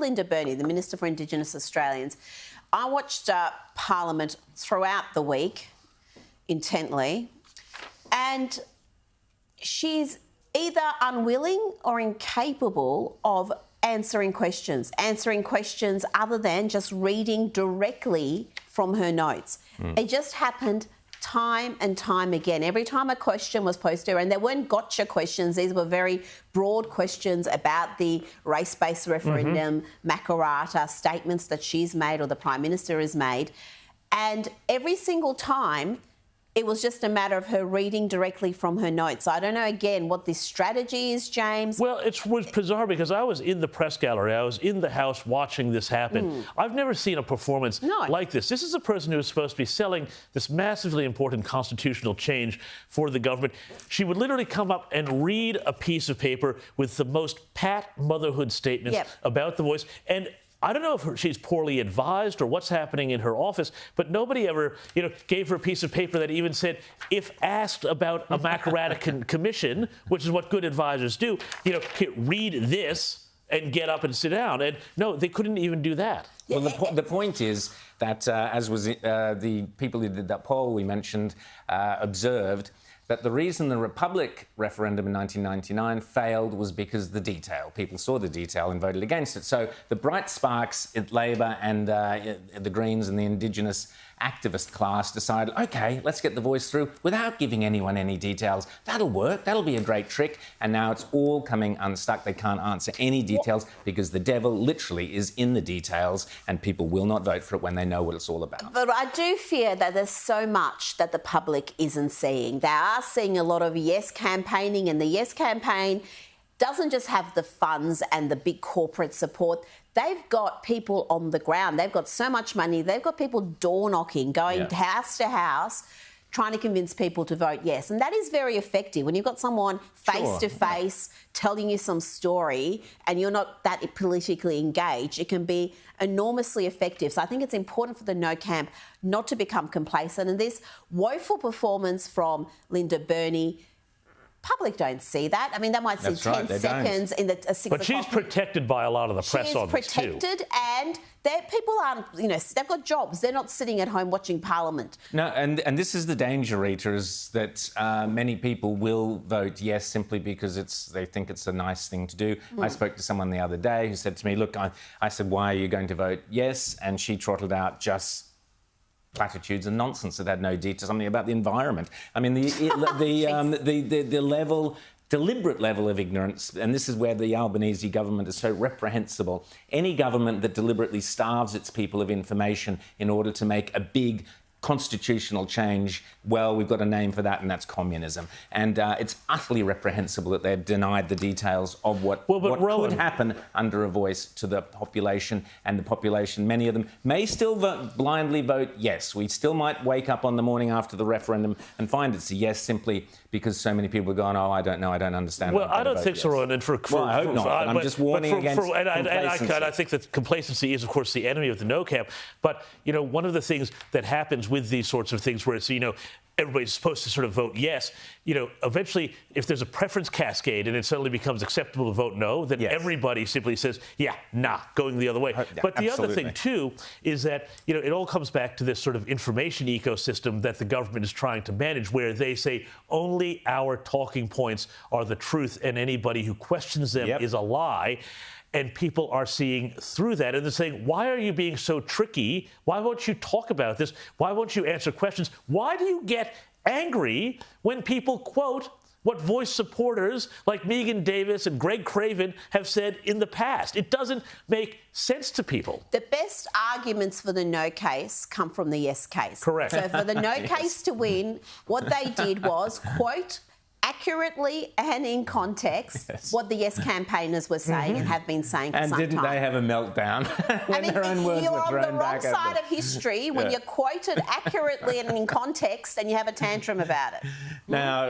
Linda Burney, the Minister for Indigenous Australians. I watched Parliament throughout the week intently, and she's either unwilling or incapable of answering questions other than just reading directly from her notes. It just happened time and time again. Every time a question was posed to her, and there weren't gotcha questions, these were very broad questions about the race-based referendum, Makarrata, statements that she's made or the Prime Minister has made. And every single time, it was just a matter of her reading directly from her notes. So I don't know, again, what this strategy is, James. Well, it was bizarre because I was in the press gallery. I was in the House watching this happen. I've never seen a performance like this. This is a person who is supposed to be selling this massively important constitutional change for the government. She would literally come up and read a piece of paper with the most pat motherhood statements about the voice. And I don't know if she's poorly advised or what's happening in her office, but nobody ever, gave her a piece of paper that even said, if asked about a Makarrata commission, which is what good advisors do, read this and get up and sit down. And no, they couldn't even do that. Well, the point is that, as was the people who did that poll we mentioned, observed, that the reason the Republic referendum in 1999 failed was because the detail. People saw the detail and voted against it. So the bright sparks at Labor and the Greens and the Indigenous activist class decided, OK, let's get the voice through without giving anyone any details. That'll work. That'll be a great trick. And now it's all coming unstuck. They can't answer any details because the devil literally is in the details and people will not vote for it when they know what it's all about. But I do fear that there's so much that the public isn't seeing. They are seeing a lot of yes campaigning, and the yes campaign doesn't just have the funds and the big corporate support. They've got people on the ground. They've got so much money. They've got people door knocking, going house to house, trying to convince people to vote yes. And that is very effective. When you've got someone face to face telling you some story and you're not that politically engaged, it can be enormously effective. So I think it's important for the No camp not to become complacent. And this woeful performance from Linda Burney, public don't see that. I mean, they might see 10 seconds in the 6 o'clock. But she's protected by a lot of the press on this too. She's protected, and people aren't, they've got jobs. They're not sitting at home watching Parliament. No, and this is the danger, Rita, is that many people will vote yes simply because they think it's a nice thing to do. I spoke to someone the other day who said to me, look, I said, why are you going to vote yes? And she trottled out just platitudes and nonsense that had no detail, something about the environment. I mean, the deliberate level of ignorance, and this is where the Albanese government is so reprehensible. Any government that deliberately starves its people of information in order to make a big constitutional change, well, we've got a name for that, and that's communism. And it's utterly reprehensible that they've denied the details of what could happen under a voice to the population. And the population, many of them, may still blindly vote yes. We still might wake up on the morning after the referendum and find it's a yes simply because so many people are going, oh, I don't know, I don't understand. Well, I don't think so, Ron. And well, I hope not. But I'm just warning against complacency. I think that complacency is, of course, the enemy of the No camp. But, one of the things that happens with these sorts of things where it's, everybody's supposed to sort of vote yes, eventually, if there's a preference cascade and it suddenly becomes acceptable to vote no, then everybody simply says, yeah, nah, going the other way. But the other thing, too, is that, it all comes back to this sort of information ecosystem that the government is trying to manage, where they say only our talking points are the truth and anybody who questions them is a lie. And people are seeing through that, and they're saying, why are you being so tricky? Why won't you talk about this? Why won't you answer questions? Why do you get angry when people quote what Voice supporters like Megan Davis and Greg Craven have said in the past? It doesn't make sense to people. The best arguments for the no case come from the yes case. Correct. So for the no case to win, what they did was quote accurately and in context what the yes campaigners were saying and have been saying for some time. And didn't they have a meltdown when their own words were thrown back at them? You're on the wrong side of history when you're quoted accurately and in context and you have a tantrum about it. Now,